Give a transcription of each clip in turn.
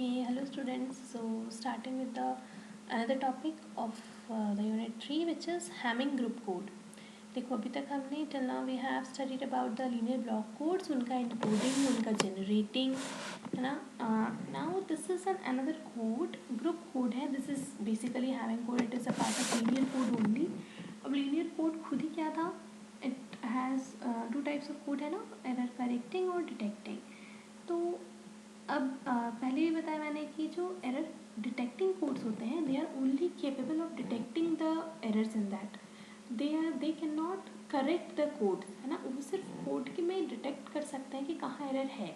Okay, hello students. So starting with the another topic of the unit 3, which is Hamming group code. देखो अभी तक हमने till now we have studied about the linear block codes, उनका encoding, उनका generating, है ना. Now this is another code, group code है. This is basically Hamming code. It is a part of linear code only. अब linear code खुद ही क्या था? It has two types of code है ना, error correcting और detecting. तो अब पहले भी बताया मैंने कि जो एरर डिटेक्टिंग कोड्स होते हैं they are only capable of detecting the errors in that. They can not correct the code, है ना. वो सिर्फ कोड के में डिटेक्ट कर सकते हैं कि कहाँ एरर है,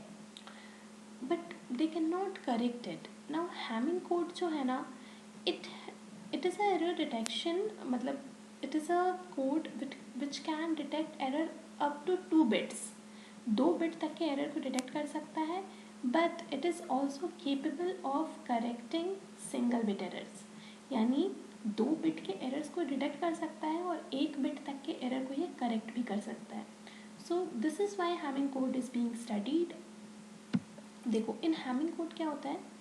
but they can not correct it. Now hamming code जो है ना, it is a error detection, मतलब it is a code which can detect error up to 2 bits. 2 bit तक के एरर को डिटेक्ट कर सकता है, but it is also capable of correcting single bit errors. यानी 2 बिट के एरर्स को डिटेक्ट कर सकता है और 1 बिट तक के एरर को ये करेक्ट भी कर सकता है. सो this is why Hamming code is being studied. देखो इन हैमिंग कोड क्या होता है,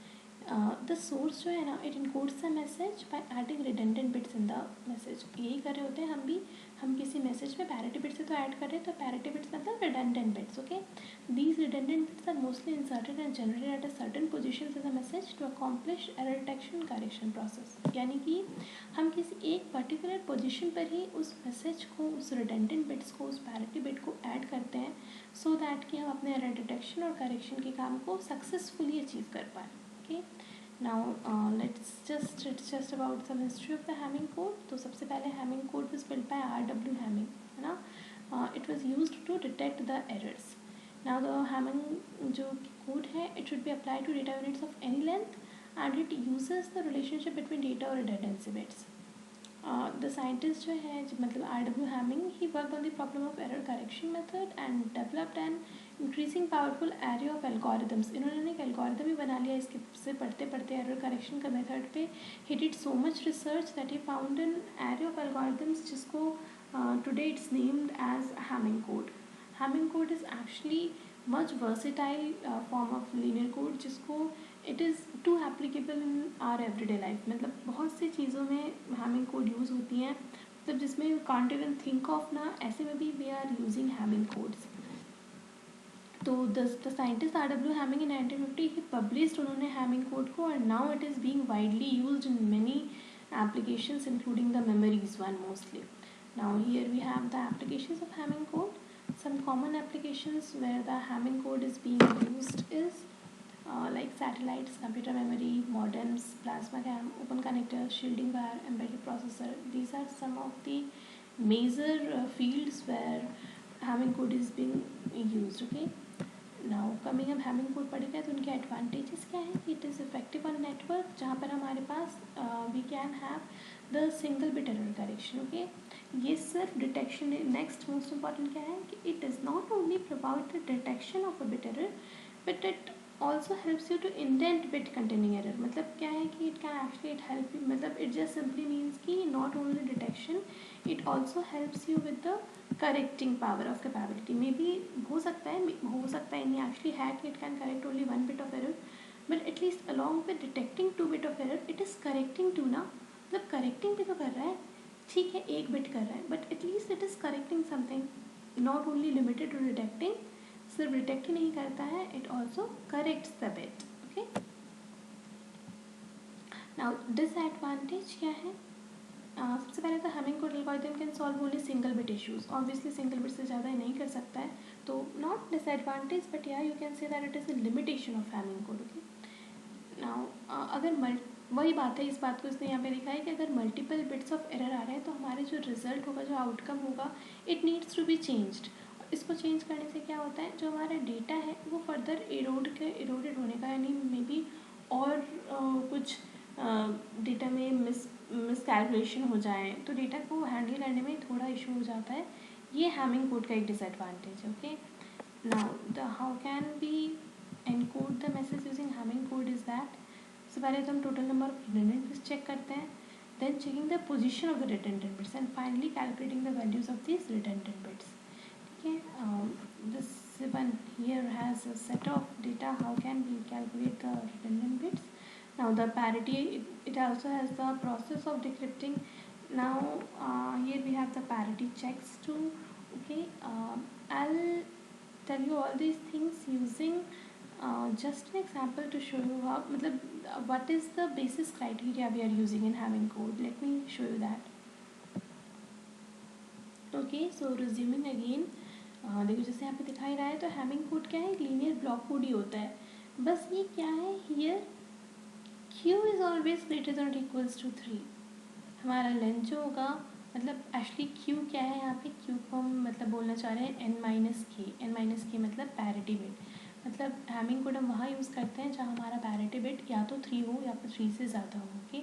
द सोर्स जो है ना, it encodes the message by adding redundant bits in the message. यही कर रहे होते हैं हम किसी मैसेज में पैरिटी बिट्स से तो ऐड कर रहे हैं, तो पैरिटी बिट्स मतलब redundant bits. Okay, these redundant bits are mostly inserted and generated at a certain positions in the message to accomplish error detection correction process. यानी कि हम किसी एक पर्टिकुलर पोजीशन पर ही उस मैसेज को, उस रिडंडेंट बिट्स को, उस पैरिटी बिट को ऐड करते हैं सो दैट कि हम अपने एरर डिटेक्शन और करेक्शन के काम को सक्सेसफुली अचीव कर पाएँ. Okay, now it's just about some history of the Hamming code. तो सबसे पहले Hamming code was built by R.W. Hamming, है ना. It was used to detect the errors. Now the Hamming जो code है, it should be applied to data units of any length and it uses the relationship between data और redundancy bits. The scientist जो है, मतलब R.W. Hamming, he worked on the problem of error correction method and developed an increasing powerful array of algorithms. इन्होंने एक algorithm ही बना लिया इसके से पढ़ते पढ़ते एरर करेक्शन का मेथड पे. He did so much research that he found an array of algorithms जिसको today it's named as hamming code. Hamming code is actually much versatile form of linear code, जिसको it is too applicable in our everyday life. मतलब बहुत सी चीज़ों में Hamming code use होती हैं, मतलब जिसमें you can't even think of ना, ऐसे में भी we are using hamming codes. तो the scientist R.W. Hamming in 1950 he published उन्होंने हैमिंग कोड को, और now it is being widely used in many applications including the memories one mostly. Now here we have the applications of Hamming code. Some common applications where the Hamming code is being used is like satellites, computer memory, modems, plasma cam, open connector, shielding wire, embedded processor. These are some of the major fields where Hamming code is being used. Okay, now coming अब hamming code पढ़ गए तो उनके advantages क्या है. It is effective on network, जहाँ पर हमारे पास we can have the single bit error correction. Okay, ये सिर्फ डिटेक्शन. नेक्स्ट मोस्ट इंपॉर्टेंट क्या है कि it is not only provide the detection of a bit error but it also helps you to indent bit containing error. मतलब क्या है कि it can actually it help you, मतलब it just simply means कि not only detection, it also helps you with the correcting power of capability. May be हो सकता है नहीं एक्चुअली है कि it can correct only 1 bit of error, but at least along with detecting 2 bit of error it is correcting 2 ना. मतलब correcting भी तो कर रहा है, ठीक है 1 bit कर रहा है, but at least it is correcting something, not only limited to detecting. सिर्फ डिटेक्ट ही नहीं करता है, it also corrects the bit. Okay, now disadvantage क्या है. सबसे पहले तो Hamming code algorithm can solve only single bit issues. Obviously single bit से ज़्यादा नहीं कर सकता है, तो नॉट डिसएडवांटेज बट या you can say that it is a limitation of Hamming code. Okay, now अगर वही बात है, इस बात को इसने यहाँ पे लिखा है कि अगर मल्टीपल बिट्स ऑफ एरर आ रहे हैं तो हमारे जो रिजल्ट होगा, जो आउटकम होगा, it needs to be changed. इसको चेंज करने से क्या होता है, जो हमारा डेटा है वो फर्दर इरोडेड होने का, यानी मे बी और कुछ डेटा में मिसकैलकुलेशन हो जाए तो डेटा को हैंडल करने में थोड़ा इशू हो जाता है. ये हैमिंग कोड का एक डिसएडवांटेज है. Okay, now the how can be encode the message using Hamming code is that. सबसे पहले तो हम total number of redundant bits check करते हैं, then checking the position of the redundant bits and finally calculating the values of this redundant bits. ठीक है, this x1 here has a set of data, how can we calculate the redundant bits? Now the parity, it also has the process of decrypting. Now here we have the parity checks too. Okay, I'll tell you all these things using just an example to show you how, what is the basis criteria we are using in Hamming code. Let me show you that. Okay, so resuming again, देखो जैसे यहाँ पे दिखाई रहा है, तो Hamming code क्या है, लीनियर ब्लॉक कोड ही होता है. बस ये क्या है, here q is always greater than और इक्वल्स टू 3. हमारा लेंथ जो होगा, मतलब एक्चुअली q क्या है यहाँ पे, q को हम मतलब बोलना चाह रहे हैं n माइनस के मतलब पैरिटी बिट. मतलब हैमिंग कोड हम वहाँ यूज़ करते हैं जहाँ हमारा पैरिटी बिट या तो 3 हो या फिर 3 से ज़्यादा हो. Okay,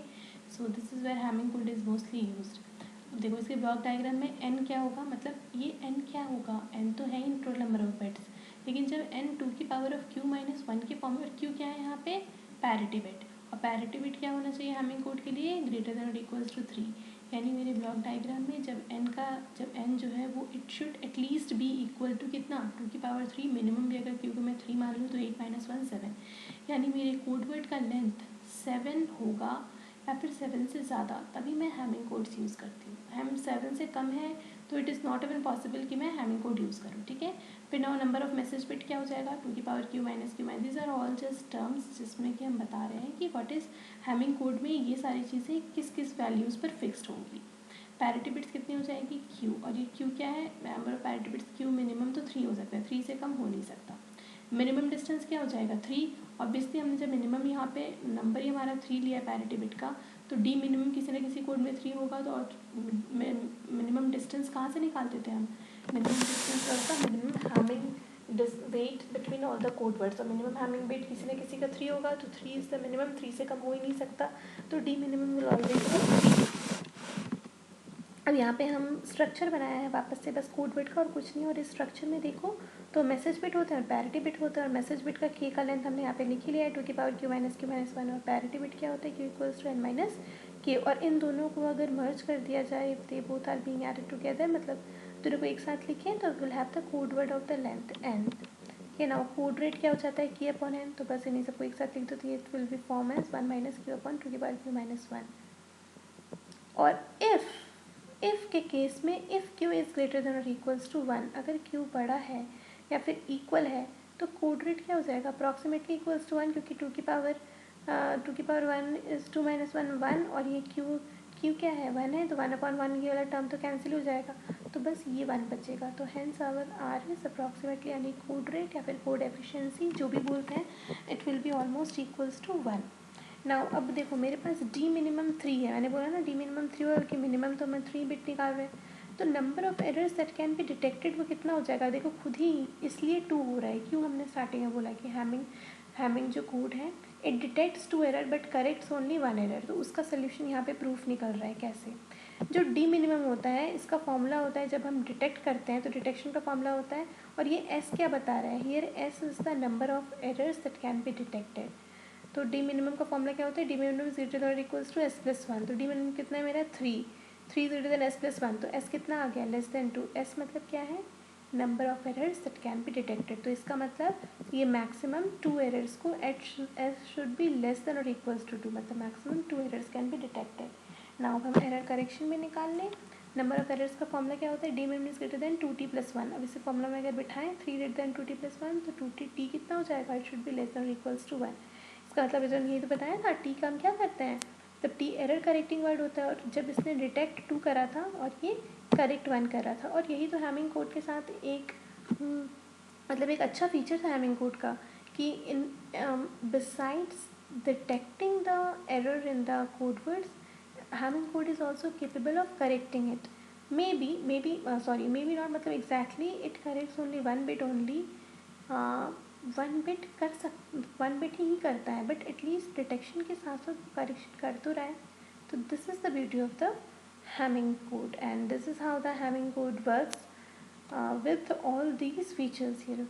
so this is where Hamming code is mostly used. देखो इसके ब्लॉक डायग्राम में n क्या होगा, मतलब ये n क्या होगा, n तो है ही टोटल नंबर ऑफ बिट्स, लेकिन जब n 2 की पावर ऑफ q माइनस 1 के फॉर्म में, और q क्या है यहाँ पे, पैरिटी बिट. और पैरिटी बिट क्या होना चाहिए हैमिंग कोड के लिए, ग्रेटर देन और इक्वल्स टू 3. यानी मेरे ब्लॉक डायग्राम में जब n जो है वो it should at least be equal to कितना, 2 की पावर 3. मिनिमम भी अगर q को मैं 3 मान लूँ तो 8 माइनस 1 7. यानी मेरे कोड वर्ड का लेंथ 7 होगा या फिर 7 से ज़्यादा, तभी मैं हैमिंग कोड्स यूज़ करती हूँ. हम 7 से कम है तो it is not even possible कि मैं हैमिंग कोड यूज़ करूँ. ठीक है, फिर now number of message bit क्या हो जाएगा, 2 की power q minus these are all just terms जिसमें कि हम बता रहे हैं कि व्हाट इज़ हैमिंग कोड में ये सारी चीज़ें किस किस वैल्यूज़ पर फिक्स्ड होंगी. पैरिटी बिट्स कितनी हो जाएगी, q, और ये q क्या है, number of parity bits q minimum तो 3 हो सकता है, 3 से कम हो नहीं सकता. मिनिमम डिस्टेंस क्या हो जाएगा, 3. ऑब्वियसली हमने जब मिनिमम यहाँ पे नंबर ही हमारा 3 लिया है पैरिटी बिट का, तो डी मिनिमम किसी न किसी कोड में 3 होगा. तो और मिनिमम डिस्टेंस कहाँ से निकालते थे हम, मिनिमम डिस्टेंस होगा minimum Hamming weight between all the code words. और मिनिमम हैमिंग वेट किसी न किसी का 3 होगा, तो 3 इज़ द मिनिमम, 3 से कम हो ही नहीं सकता. तो डी मिनिमम विल ऑलवेज. अब यहाँ पे हम स्ट्रक्चर बनाया है वापस से बस कोड बिट का और कुछ नहीं. और इस स्ट्रक्चर में देखो तो मैसेज बिट होता है और पैरिटी बिट होता है. और मैसेज बिट का के का लेंथ हमने यहाँ पे लिख ही लिया है, 2 की पावर q माइनस 1. और पैरिटी बिट क्या होता है, q equals to n minus k. और इन दोनों को अगर मर्ज कर दिया जाए, if they both are being added together, मतलब दोनों को एक साथ लिखें तो will have the code word of the length n. ये नाउ कोड रेट क्या हो जाता है, k अपॉन n. तो बस इन्हीं सबको एक साथ लिख दो तो it will be form as 1 minus q upon 2 की पावर q माइनस 1. और इफ़ के केस में if q is greater than और इक्वल्स टू 1, अगर q बड़ा है या फिर इक्वल है तो कोड रेट क्या हो जाएगा, अप्रॉक्सीमेटली इक्वल्स टू 1, क्योंकि 2 की पावर 1 इज़ 2 माइनस 1 1. और ये q क्या है, 1 है, तो 1 अपॉन 1 ये वाला टर्म तो कैंसिल हो जाएगा, तो बस ये 1 बचेगा. तो hence our R is approximately, यानी कोड रेट या फिर कोड एफिशिएंसी जो भी बोलते हैं, it will be almost equals to 1. Now अब देखो मेरे पास डी मिनिमम 3 है, मैंने बोला ना डी मिनिमम 3 और कि मिनिमम तो मैं 3 बिट निकाल रहे हैं. तो number of errors that can be detected वो कितना हो जाएगा, देखो खुद ही इसलिए 2 हो रहा है. क्यों, हमने स्टार्टिंग में बोला कि हैमिंग जो कोड है it detects 2 error but corrects only 1 error. तो उसका सोल्यूशन यहाँ पे प्रूफ निकल रहा है. कैसे, जो डी मिनिमम होता है इसका फॉर्मूला होता है, जब हम डिटेक्ट करते हैं तो डिटेक्शन का फॉर्मूला होता है. और ये एस क्या बता रहा है, here S is the number of errors that can be detected. तो डी मिनिमम का फॉर्मूला क्या होता है, D minimum is greater than equals to S plus 1. तो डी मिनिमम कितना है मेरा 3 ग्रेटर देन एस प्लस 1. तो एस कितना आ गया, लेस देन 2. एस मतलब क्या है, number of errors that can be detected. तो इसका मतलब ये मैक्सिमम 2 एरर्स को S should be less than और इक्वल्स टू 2, मतलब maximum 2 errors can be detected. Now हम एरर करेक्शन में निकाल लें. नंबर ऑफ एरर्स का फॉर्मूला क्या होता है, D minimum is greater then 2t plus 1. अब इसे फॉर्मूला में अगर बिठाएं 3 ग्रेटर देन 2t प्लस 1, तो 2t कितना हो जाएगा, it should be less than और इक्वल्स टू 1. इसका मतलब इधर ये तो बताया था टी का हम क्या करते हैं, तब टी एरर करेक्टिंग वर्ड होता है. और जब इसने डिटेक्ट 2 करा था और ये करेक्ट 1 कर रहा था. और यही तो हैमिंग कोड के साथ एक मतलब एक अच्छा फीचर था हैमिंग कोड का, कि in besides detecting the error in the code words, hamming code is also capable of correcting it. maybe not, मतलब exactly it corrects only 1 bit only. 1 bit ही करता है, बट एटलीस्ट डिटेक्शन के साथ साथ correction कर तो रहा है. तो this is the beauty of the Hamming code, and this is how the Hamming code works with all these features here.